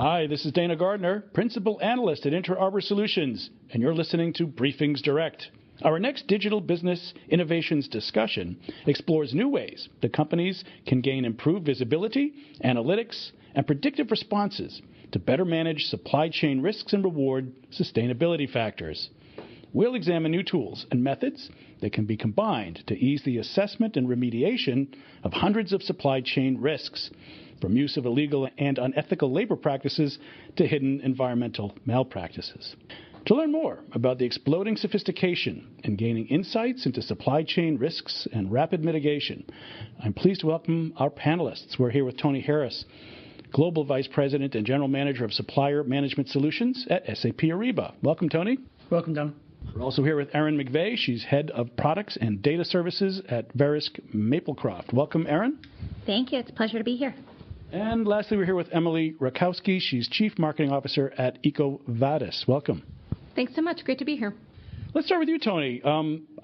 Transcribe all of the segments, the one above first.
Hi, this is Dana Gardner, Principal Analyst at Inter Arbor Solutions, and you're listening to Briefings Direct. Our next digital business innovations discussion explores new ways that companies can gain improved visibility, analytics, and predictive responses to better manage supply chain risks and reward sustainability factors. We'll examine new tools and methods that can be combined to ease the assessment and remediation of hundreds of supply chain risks, from use of illegal and unethical labor practices to hidden environmental malpractices. To learn more about the exploding sophistication and gaining insights into supply chain risks and rapid mitigation, I'm pleased to welcome our panelists. We're here with Tony Harris, Global Vice President and General Manager of Supplier Management Solutions at SAP Ariba. Welcome, Tony. Welcome, Don. We're also here with Erin McVeigh. She's Head of Products and Data Services at Verisk Maplecroft. Welcome, Erin. Thank you. It's a pleasure to be here. And lastly, we're here with Emily Rakowski. She's Chief Marketing Officer at EcoVadis. Welcome. Thanks so much. Great to be here. Let's start with you, Tony.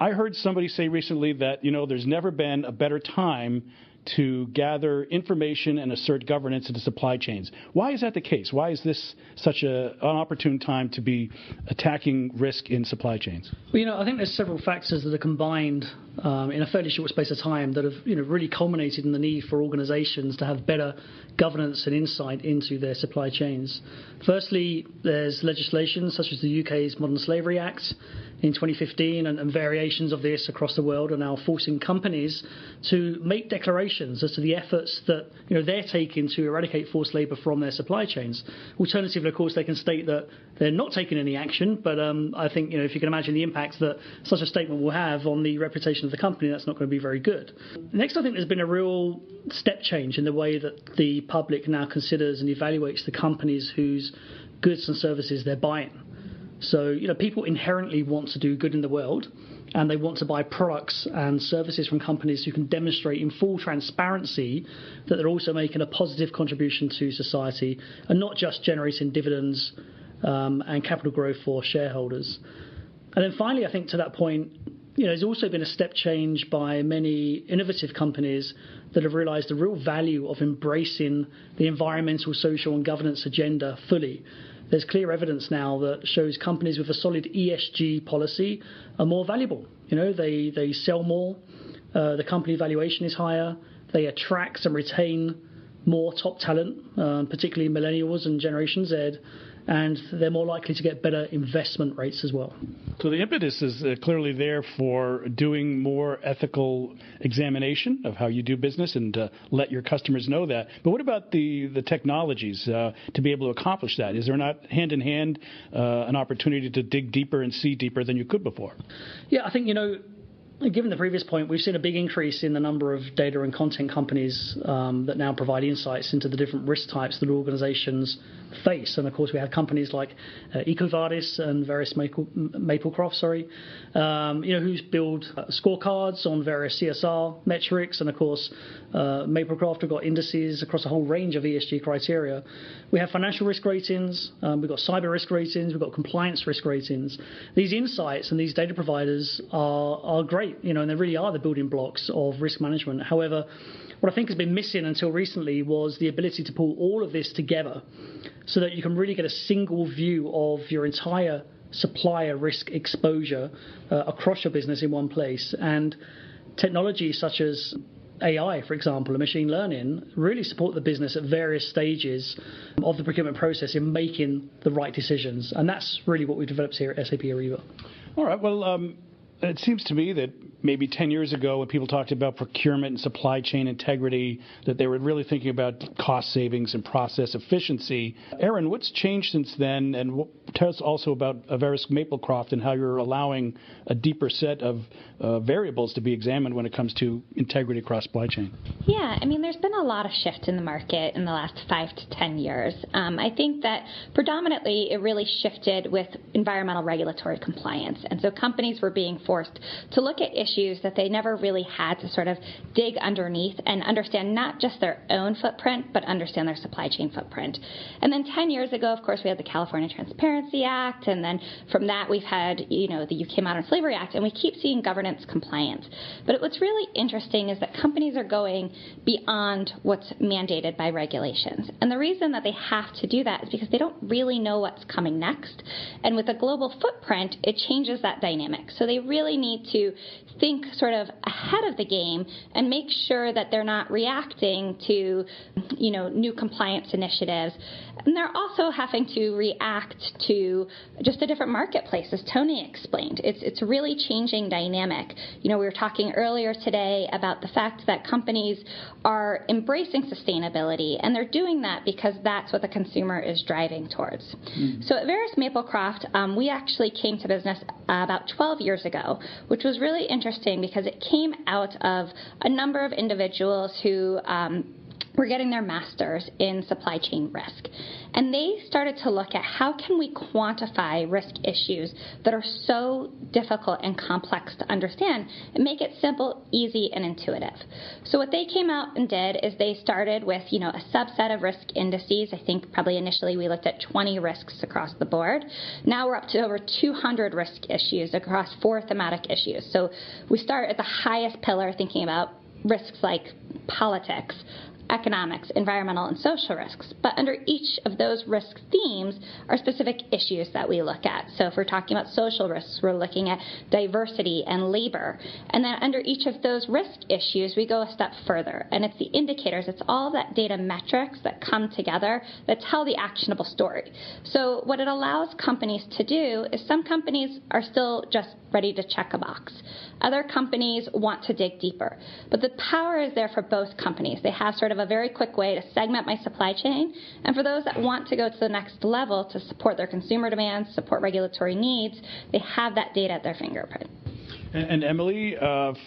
I heard somebody say recently that, there's never been a better time to gather information and assert governance into supply chains. Why is that the case? Why is this such an opportune time to be attacking risk in supply chains? Well, I think there's several factors that are combined in a fairly short space of time that have, really culminated in the need for organizations to have better governance and insight into their supply chains. Firstly, there's legislation such as the UK's Modern Slavery Act in 2015 and variations of this across the world are now forcing companies to make declarations as to the efforts that they're taking to eradicate forced labor from their supply chains. Alternatively, of course, they can state that they're not taking any action, but I think if you can imagine the impact that such a statement will have on the reputation of the company, that's not going to be very good. Next, I think there's been a real step change in the way that the public now considers and evaluates the companies whose goods and services they're buying. So, people inherently want to do good in the world, and they want to buy products and services from companies who can demonstrate in full transparency that they're also making a positive contribution to society and not just generating dividends and capital growth for shareholders. And then finally, I think to that point, there's also been a step change by many innovative companies that have realized the real value of embracing the environmental, social, and governance agenda fully. There's clear evidence now that shows companies with a solid ESG policy are more valuable. They sell more, the company valuation is higher, they attract and retain more top talent, particularly millennials and Generation Z, and they're more likely to get better investment rates as well. So the impetus is clearly there for doing more ethical examination of how you do business and let your customers know that. But what about the technologies to be able to accomplish that? Is there not hand-in-hand an opportunity to dig deeper and see deeper than you could before? Yeah, I think, given the previous point, we've seen a big increase in the number of data and content companies that now provide insights into the different risk types that organizations face. And of course, we have companies like EcoVadis and Verisk Maplecroft, who build scorecards on various CSR metrics. And of course, Maplecroft have got indices across a whole range of ESG criteria. We have financial risk ratings, we've got cyber risk ratings, we've got compliance risk ratings. These insights and these data providers are great, and they really are the building blocks of risk management. However, what I think has been missing until recently was the ability to pull all of this together so that you can really get a single view of your entire supplier risk exposure across your business in one place. And technology such as AI, for example, and machine learning really support the business at various stages of the procurement process in making the right decisions. And that's really what we've developed here at SAP Ariba. All right. Well, it seems to me that maybe 10 years ago when people talked about procurement and supply chain integrity, that they were really thinking about cost savings and process efficiency. Erin, what's changed since then? And tell us also about Verisk Maplecroft and how you're allowing a deeper set of variables to be examined when it comes to integrity across supply chain. Yeah, there's been a lot of shift in the market in the last 5 to 10 years. I think that predominantly it really shifted with environmental regulatory compliance. And so companies were being forced forced to look at issues that they never really had to sort of dig underneath and understand not just their own footprint, but understand their supply chain footprint. And then 10 years ago, of course, we had the California Transparency Act, and then from that we've had, the UK Modern Slavery Act, and we keep seeing governance compliance. But what's really interesting is that companies are going beyond what's mandated by regulations. And the reason that they have to do that is because they don't really know what's coming next. And with a global footprint, it changes that dynamic. So they really need to think sort of ahead of the game and make sure that they're not reacting to, new compliance initiatives. And they're also having to react to just a different marketplace, as Tony explained. It's really changing dynamic. We were talking earlier today about the fact that companies are embracing sustainability, and they're doing that because that's what the consumer is driving towards. So at Varus Maplecroft, we actually came to business about 12 years ago, which was really interesting because it came out of a number of individuals who were getting their masters in supply chain risk. And they started to look at how can we quantify risk issues that are so difficult and complex to understand and make it simple, easy, and intuitive. So what they came out and did is they started with, a subset of risk indices. I think probably initially we looked at 20 risks across the board. Now we're up to over 200 risk issues across 4 thematic issues. So we start at the highest pillar thinking about risks like politics, economics, environmental, and social risks. But under each of those risk themes are specific issues that we look at. So if we're talking about social risks, we're looking at diversity and labor. And then under each of those risk issues, we go a step further. And it's the indicators, it's all that data metrics that come together that tell the actionable story. So what it allows companies to do is some companies are still just ready to check a box. Other companies want to dig deeper. But the power is there for both companies. They have sort of a very quick way to segment my supply chain. And for those that want to go to the next level to support their consumer demands, support regulatory needs, they have that data at their fingerprint. And Emily,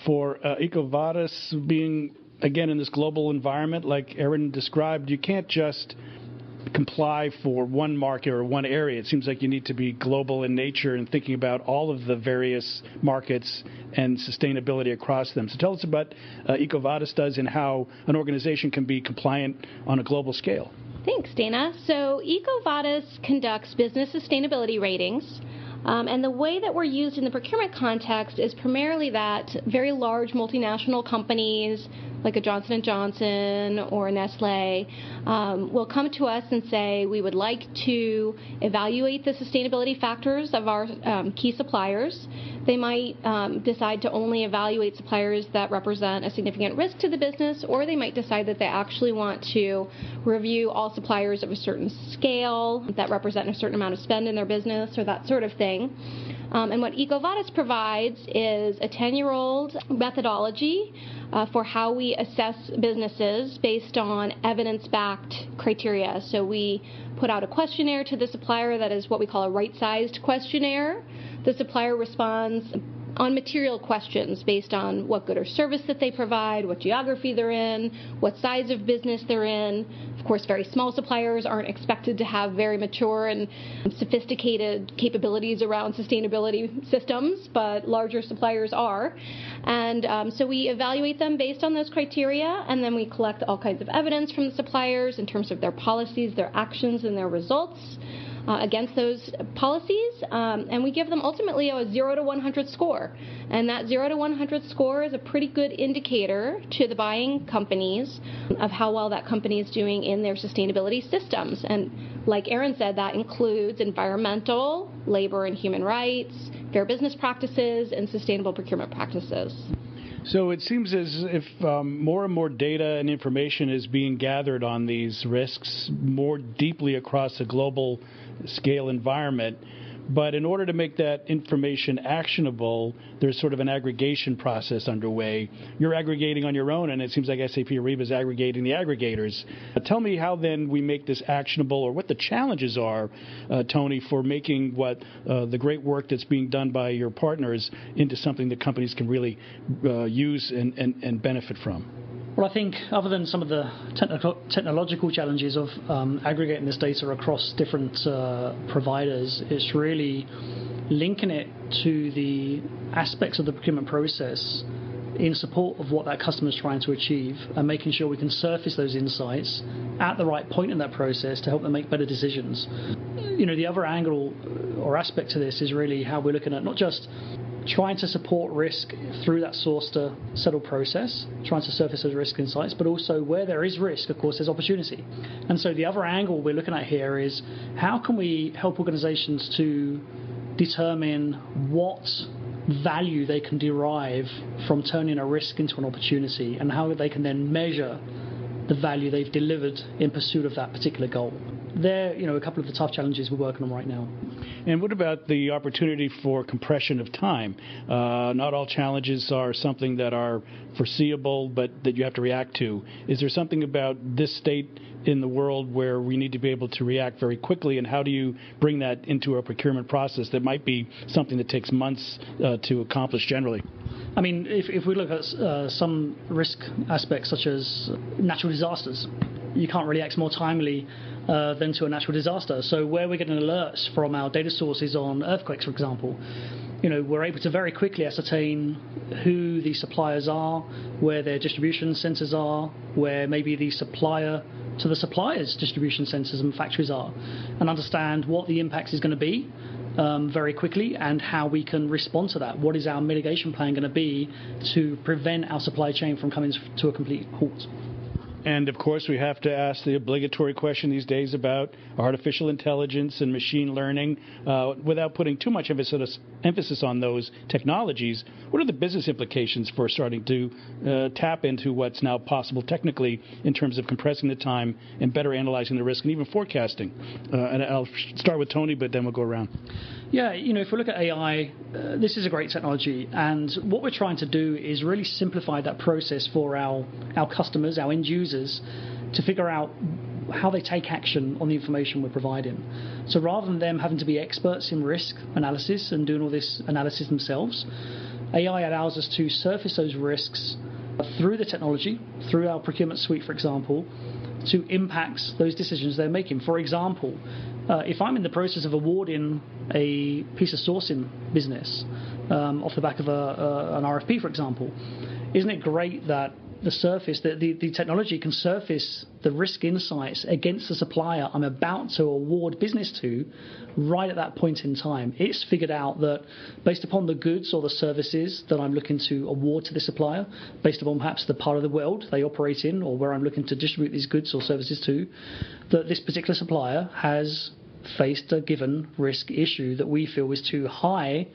for EcoVadis being, again, in this global environment, like Erin described, you can't just comply for one market or one area. It seems like you need to be global in nature and thinking about all of the various markets and sustainability across them. So tell us about EcoVadis does and how an organization can be compliant on a global scale. Thanks, Dana. So EcoVadis conducts business sustainability ratings. And the way that we're used in the procurement context is primarily that very large multinational companies like a Johnson & Johnson or a Nestle will come to us and say, we would like to evaluate the sustainability factors of our key suppliers. They might decide to only evaluate suppliers that represent a significant risk to the business, or they might decide that they actually want to review all suppliers of a certain scale that represent a certain amount of spend in their business or that sort of thing. And what EcoVadis provides is a 10-year-old methodology for how we assess businesses based on evidence-backed criteria. So we put out a questionnaire to the supplier that is what we call a right-sized questionnaire. The supplier responds on material questions based on what good or service that they provide, what geography they're in, what size of business they're in. Of course, very small suppliers aren't expected to have very mature and sophisticated capabilities around sustainability systems, but larger suppliers are. And so we evaluate them based on those criteria, and then we collect all kinds of evidence from the suppliers in terms of their policies, their actions, and their results against those policies, and we give them ultimately a 0 to 100 score. And that 0 to 100 score is a pretty good indicator to the buying companies of how well that company is doing in their sustainability systems. And like Erin said, that includes environmental, labor and human rights, fair business practices, and sustainable procurement practices. So it seems as if more and more data and information is being gathered on these risks more deeply across a global scale environment. But in order to make that information actionable, there's sort of an aggregation process underway. You're aggregating on your own, and it seems like SAP Ariba is aggregating the aggregators. Tell me how then we make this actionable, or what the challenges are, Tony, for making what the great work that's being done by your partners into something that companies can really use and benefit from. Well, I think other than some of the technological challenges of aggregating this data across different providers, it's really linking it to the aspects of the procurement process in support of what that customer is trying to achieve, and making sure we can surface those insights at the right point in that process to help them make better decisions. The other angle or aspect to this is really how we're looking at not just trying to support risk through that source to settle process, trying to surface those risk insights, but also where there is risk, of course, there's opportunity. And so the other angle we're looking at here is how can we help organizations to determine what value they can derive from turning a risk into an opportunity, and how they can then measure the value they've delivered in pursuit of that particular goal. They're a couple of the tough challenges we're working on right now. And what about the opportunity for compression of time? Not all challenges are something that are foreseeable, but that you have to react to. Is there something about this state in the world where we need to be able to react very quickly, and how do you bring that into a procurement process that might be something that takes months to accomplish generally? I mean, if we look at some risk aspects such as natural disasters, you can't really act more timely than to a natural disaster. So where we're getting alerts from our data sources on earthquakes, for example, we're able to very quickly ascertain who the suppliers are, where their distribution centers are, where maybe the supplier to the supplier's distribution centers and factories are, and understand what the impact is going to be very quickly, and how we can respond to that. What is our mitigation plan going to be to prevent our supply chain from coming to a complete halt? And, of course, we have to ask the obligatory question these days about artificial intelligence and machine learning. Without putting too much emphasis on those technologies, what are the business implications for starting to tap into what's now possible technically in terms of compressing the time and better analyzing the risk and even forecasting? And I'll start with Tony, but then we'll go around. Yeah, if we look at AI, this is a great technology, and what we're trying to do is really simplify that process for our customers, our end users, to figure out how they take action on the information we're providing. So rather than them having to be experts in risk analysis and doing all this analysis themselves, AI allows us to surface those risks through the technology, through our procurement suite, for example, to impact those decisions they're making. For example, if I'm in the process of awarding a piece of sourcing business off the back of an RFP, for example, isn't it great that the technology can surface the risk insights against the supplier I'm about to award business to right at that point in time? It's figured out that based upon the goods or the services that I'm looking to award to the supplier, based upon perhaps the part of the world they operate in or where I'm looking to distribute these goods or services to, that this particular supplier has faced a given risk issue that we feel is too high,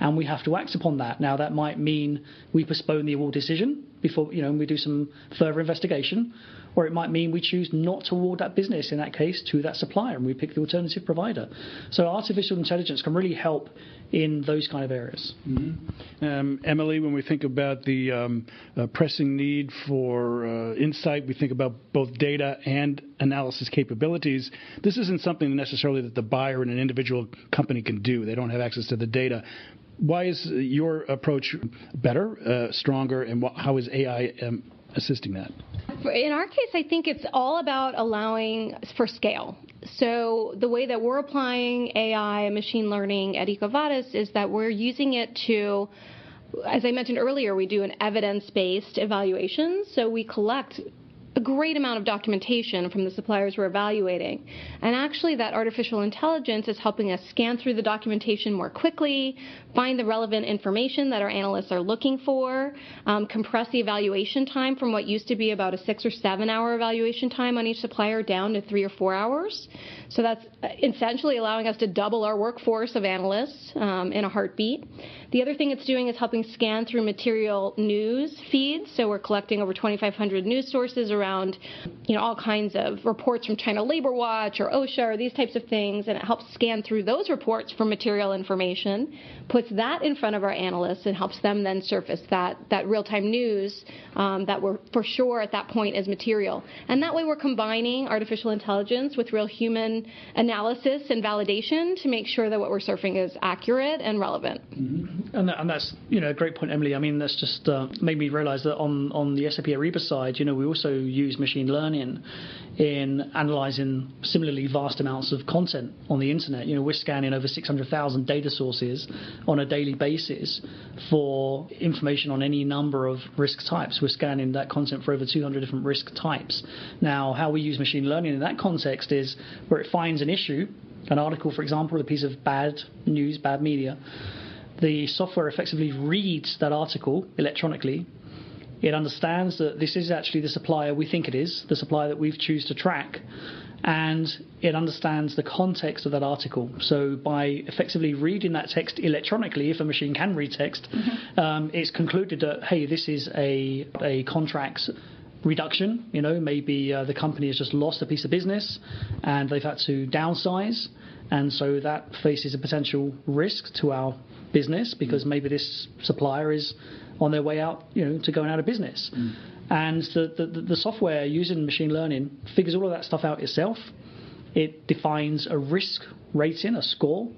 and we have to act upon that. Now, that might mean we postpone the award decision before, we do some further investigation, or it might mean we choose not to award that business, in that case, to that supplier, and we pick the alternative provider. So artificial intelligence can really help in those kind of areas. Mm-hmm. Emily, when we think about the pressing need for insight, we think about both data and analysis capabilities. This isn't something necessarily that the buyer in an individual company can do. They don't have access to the data. Why is your approach better, stronger, and how is AI assisting that? In our case, I think it's all about allowing for scale. So the way that we're applying AI and machine learning at EcoVadis is that we're using it to, as I mentioned earlier, we do an evidence-based evaluation. So we collect a great amount of documentation from the suppliers we're evaluating. And actually that artificial intelligence is helping us scan through the documentation more quickly, find the relevant information that our analysts are looking for, compress the evaluation time from what used to be about a 6 or 7 hour evaluation time on each supplier down to 3 or 4 hours. So that's essentially allowing us to double our workforce of analysts in a heartbeat. The other thing it's doing is helping scan through material news feeds. So we're collecting over 2,500 news sources around around, all kinds of reports from China Labor Watch or OSHA or these types of things, and it helps scan through those reports for material information, puts that in front of our analysts, and helps them then surface that real-time news that we're for sure at that point is material. And that way we're combining artificial intelligence with real human analysis and validation to make sure that what we're surfing is accurate and relevant. Mm-hmm. And that's a great point, Emily. I mean, that's just made me realize that on the SAP Ariba side, we also use machine learning in analyzing similarly vast amounts of content on the internet. We're scanning over 600,000 data sources on a daily basis for information on any number of risk types. We're scanning that content for over 200 different risk types. Now, how we use machine learning in that context is where it finds an issue, an article, for example, a piece of bad news, bad media. The software effectively reads that article electronically. It understands that this is actually the supplier we think it is, the supplier that we've chosen to track, and it understands the context of that article. So by effectively reading that text electronically, if a machine can read text, it's concluded that, hey, this is a contract reduction. Maybe the company has just lost a piece of business and they've had to downsize, and so that faces a potential risk to our business because maybe this supplier is on their way out, to going out of business. And the software using machine learning figures all of that stuff out itself. It defines a risk rating, a score,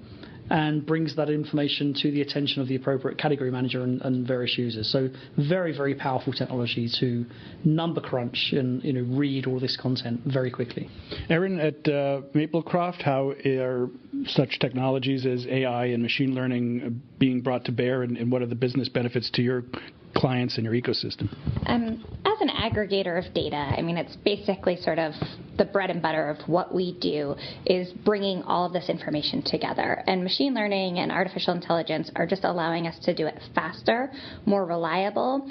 and brings that information to the attention of the appropriate category manager and various users. So very, very powerful technology to number crunch and read all this content very quickly. Erin, at Maplecroft, how are such technologies as AI and machine learning being brought to bear, and what are the business benefits to your clients and your ecosystem? As an aggregator of data, it's basically sort of the bread and butter of what we do is bringing all of this information together. And machine learning and artificial intelligence are just allowing us to do it faster, more reliable.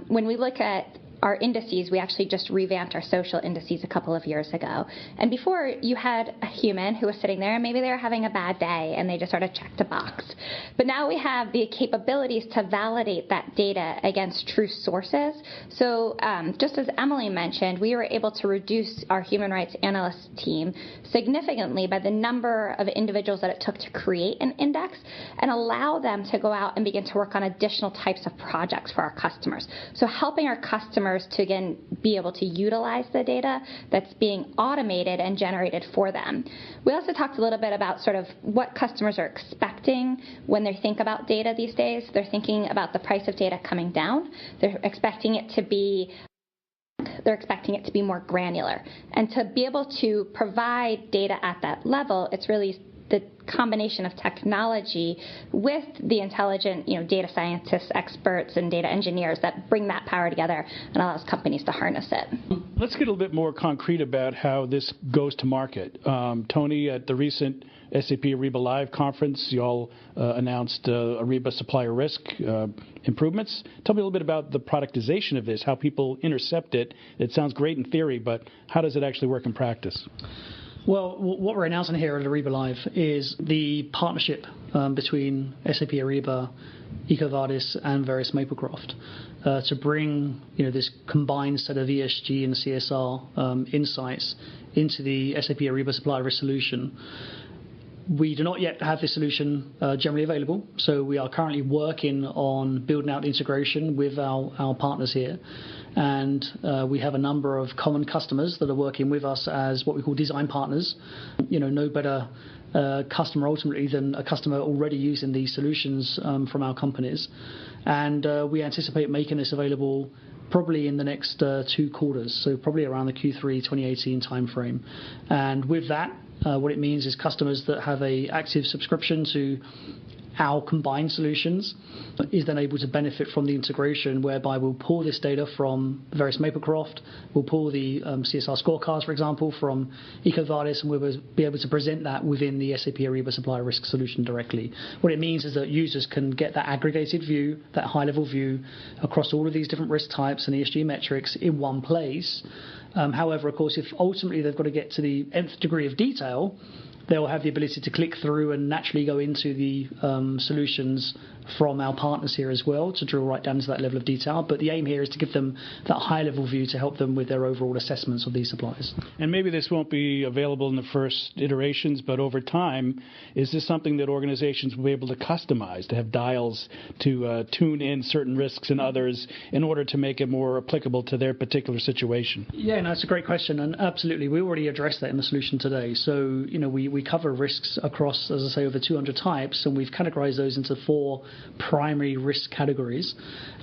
When we look at our indices, we actually just revamped our social indices a couple of years ago. And before, you had a human who was sitting there, and maybe they were having a bad day, and they just sort of checked a box. But now we have the capabilities to validate that data against true sources. So just as Emily mentioned, we were able to reduce our human rights analyst team significantly by the number of individuals that it took to create an index and allow them to go out and begin to work on additional types of projects for our customers. So helping our customers to, again, be able to utilize the data that's being automated and generated for them. We also talked a little bit about sort of what customers are expecting when they think about data these days. They're thinking about the price of data coming down. They're expecting it to be more granular. And to be able to provide data at that level, it's really the combination of technology with the intelligent, data scientists, experts, and data engineers that bring that power together and allows companies to harness it. Let's get a little bit more concrete about how this goes to market. Tony, at the recent SAP Ariba Live conference, you all announced Ariba supplier risk improvements. Tell me a little bit about the productization of this, how people intercept it. It sounds great in theory, but how does it actually work in practice? Well, what we're announcing here at Ariba Live is the partnership between SAP Ariba, EcoVadis, and various Maplecroft to bring this combined set of ESG and CSR insights into the SAP Ariba supplier risk solution. We do not yet have this solution generally available, so we are currently working on building out integration with our partners here. And we have a number of common customers that are working with us as what we call design partners. No better customer ultimately than a customer already using these solutions from our companies. And we anticipate making this available probably in the next 2 quarters, so probably around the Q3 2018 timeframe. And with that, what it means is customers that have a active subscription to our combined solutions is then able to benefit from the integration, whereby we'll pull this data from various Maplecroft, we'll pull the CSR scorecards, for example, from EcoVadis, and we'll be able to present that within the SAP Ariba supplier risk solution directly. What it means is that users can get that aggregated view, that high-level view across all of these different risk types and ESG metrics in one place. However, of course, if ultimately they've got to get to the nth degree of detail, they'll have the ability to click through and naturally go into the solutions from our partners here as well to drill right down to that level of detail. But the aim here is to give them that high-level view to help them with their overall assessments of these suppliers. And maybe this won't be available in the first iterations, but over time, is this something that organizations will be able to customize, to have dials to tune in certain risks and others in order to make it more applicable to their particular situation? Yeah, no, it's a great question, and absolutely, we already address that in the solution today. So, we cover risks across, as I say, over 200 types, and we've categorized those into 4 primary risk categories.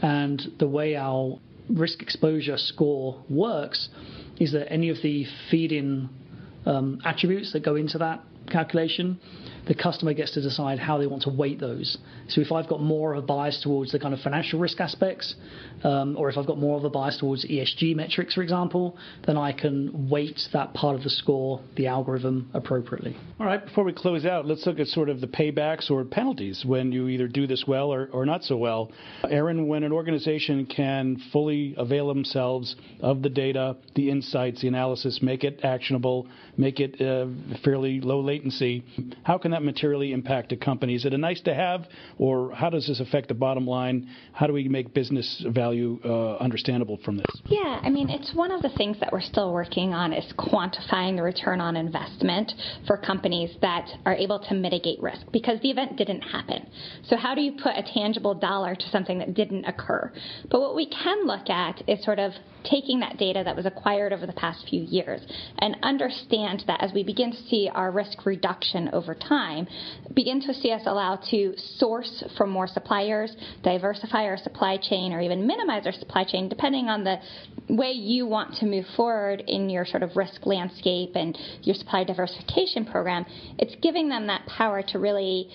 And the way our risk exposure score works is that any of the feed-in attributes that go into that calculation, the customer gets to decide how they want to weight those. So if I've got more of a bias towards the kind of financial risk aspects, or if I've got more of a bias towards ESG metrics, for example, then I can weight that part of the score, the algorithm, appropriately. All right, before we close out, let's look at sort of the paybacks or penalties when you either do this well or not so well. Aaron, when an organization can fully avail themselves of the data, the insights, the analysis, make it actionable, make it fairly low latency, how can that materially impact a company? Is it a nice to have, or how does this affect the bottom line? How do we make business value understandable from this? Yeah, I mean, it's one of the things that we're still working on is quantifying the return on investment for companies that are able to mitigate risk, because the event didn't happen. So how do you put a tangible dollar to something that didn't occur? But what we can look at is sort of taking that data that was acquired over the past few years and understand that as we begin to see our risk reduction over time, begin to see us allow to source from more suppliers, diversify our supply chain, or even minimize our supply chain, depending on the way you want to move forward in your sort of risk landscape and your supply diversification program. It's giving them that power to really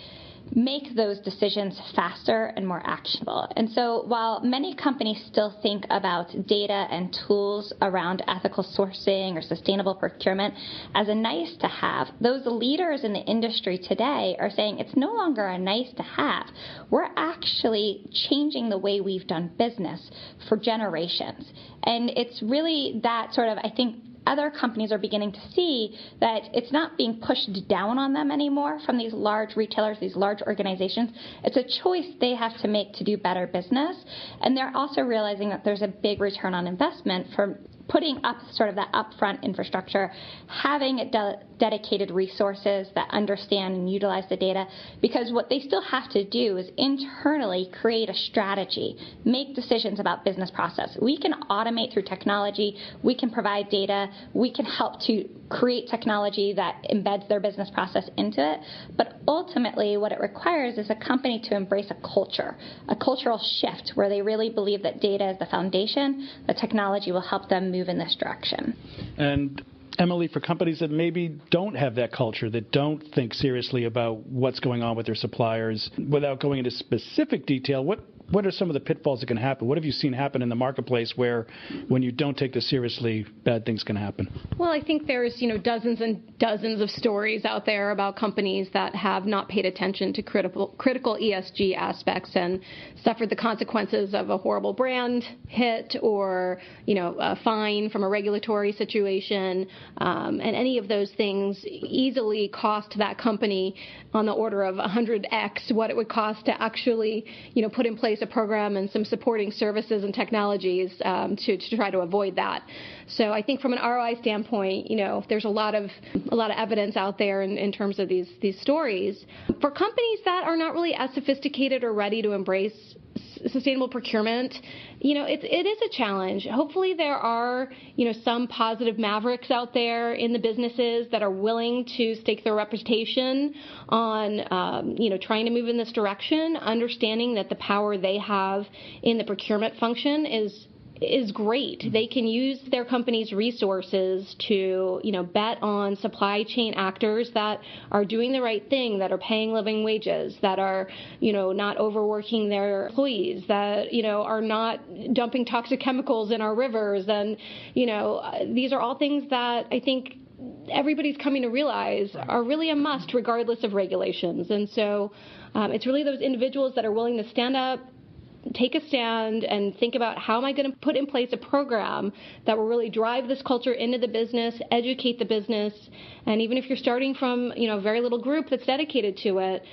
make those decisions faster and more actionable. And so while many companies still think about data and tools around ethical sourcing or sustainable procurement as a nice to have, those leaders in the industry today are saying it's no longer a nice to have. We're actually changing the way we've done business for generations. And it's really that sort of, I think, other companies are beginning to see that it's not being pushed down on them anymore from these large retailers, these large organizations. It's a choice they have to make to do better business. And they're also realizing that there's a big return on investment for putting up sort of that upfront infrastructure, having dedicated resources that understand and utilize the data, because what they still have to do is internally create a strategy, make decisions about business process. We can automate through technology, we can provide data, we can help to create technology that embeds their business process into it, but ultimately what it requires is a company to embrace a culture, a cultural shift where they really believe that data is the foundation, the technology will help them move in this direction. And Emily, for companies that maybe don't have that culture, that don't think seriously about what's going on with their suppliers, without going into specific detail, what are some of the pitfalls that can happen? What have you seen happen in the marketplace where, when you don't take this seriously, bad things can happen? Well, I think there's, dozens and dozens of stories out there about companies that have not paid attention to critical ESG aspects and suffered the consequences of a horrible brand hit or, a fine from a regulatory situation. And any of those things easily cost that company on the order of 100x what it would cost to actually, put in place a program and some supporting services and technologies to try to avoid that. So I think from an ROI standpoint, there's a lot of evidence out there in terms of these stories. For companies that are not really as sophisticated or ready to embrace sustainable procurement, it is a challenge. Hopefully there are, some positive mavericks out there in the businesses that are willing to stake their reputation on, trying to move in this direction, understanding that the power they have in the procurement function is great. They can use their company's resources to, bet on supply chain actors that are doing the right thing, that are paying living wages, that are, not overworking their employees, that, are not dumping toxic chemicals in our rivers. And, these are all things that I think everybody's coming to realize are really a must regardless of regulations. And so it's really those individuals that are willing to stand up, take a stand and think about how am I going to put in place a program that will really drive this culture into the business, educate the business, and even if you're starting from a very little group that's dedicated to it,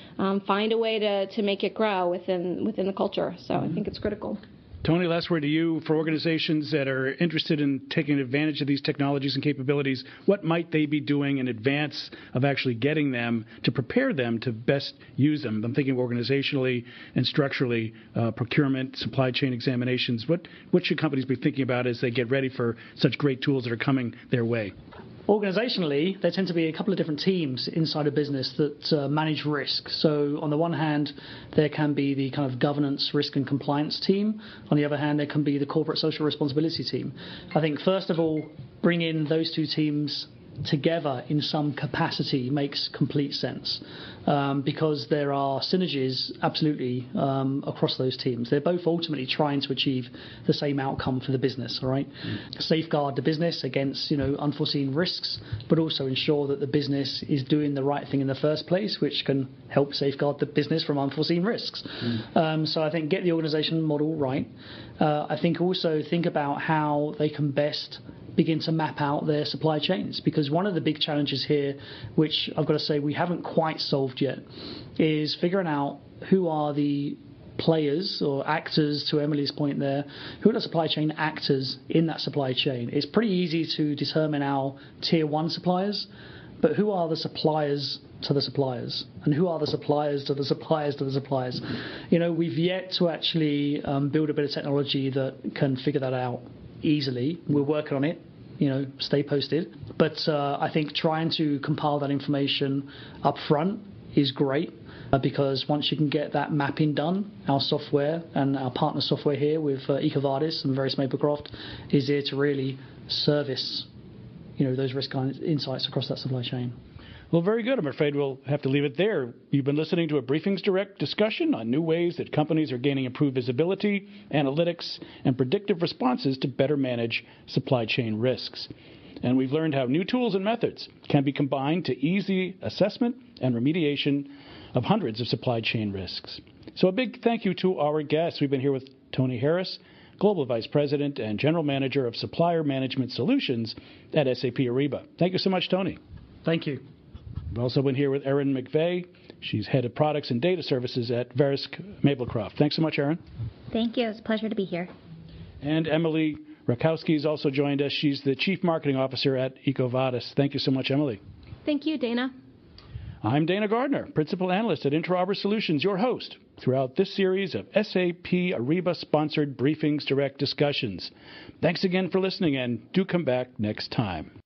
find a way to make it grow within the culture. So I think it's critical. Tony, last word to you. For organizations that are interested in taking advantage of these technologies and capabilities, what might they be doing in advance of actually getting them to prepare them to best use them? I'm thinking organizationally and structurally, procurement, supply chain examinations. What should companies be thinking about as they get ready for such great tools that are coming their way? Organizationally, there tend to be a couple of different teams inside a business that manage risk. So on the one hand, there can be the kind of governance, risk and compliance team. On the other hand, there can be the corporate social responsibility team. I think, first of all, bringing those two teams together in some capacity makes complete sense because there are synergies absolutely across those teams. They're both ultimately trying to achieve the same outcome for the business, all right? Safeguard the business against unforeseen risks, but also ensure that the business is doing the right thing in the first place, which can help safeguard the business from unforeseen risks. So I think get the organization model right. I think also think about how they can best begin to map out their supply chains, because one of the big challenges here, which I've got to say we haven't quite solved yet, is figuring out who are the players or actors, to Emily's point there, who are the supply chain actors in that supply chain. It's pretty easy to determine our tier one suppliers, but who are the suppliers to the suppliers, and who are the suppliers to the suppliers to the suppliers? We've yet to actually build a bit of technology that can figure that out easily. We're working on it. Stay posted. But I think trying to compile that information up front is great because once you can get that mapping done, our software and our partner software here with EcoVadis and various Maplecraft is here to really service those risk insights across that supply chain. Well, very good. I'm afraid we'll have to leave it there. You've been listening to a Briefings Direct discussion on new ways that companies are gaining improved visibility, analytics, and predictive responses to better manage supply chain risks. And we've learned how new tools and methods can be combined to ease the assessment and remediation of hundreds of supply chain risks. So a big thank you to our guests. We've been here with Tony Harris, Global Vice President and General Manager of Supplier Management Solutions at SAP Ariba. Thank you so much, Tony. Thank you. We've also been here with Erin McVeigh. She's Head of Products and Data Services at Verisk Maplecraft. Thanks so much, Erin. Thank you. It's a pleasure to be here. And Emily Rakowski has also joined us. She's the Chief Marketing Officer at EcoVadis. Thank you so much, Emily. Thank you, Dana. I'm Dana Gardner, Principal Analyst at Inter-Arbor Solutions, your host throughout this series of SAP Ariba-sponsored Briefings Direct discussions. Thanks again for listening, and do come back next time.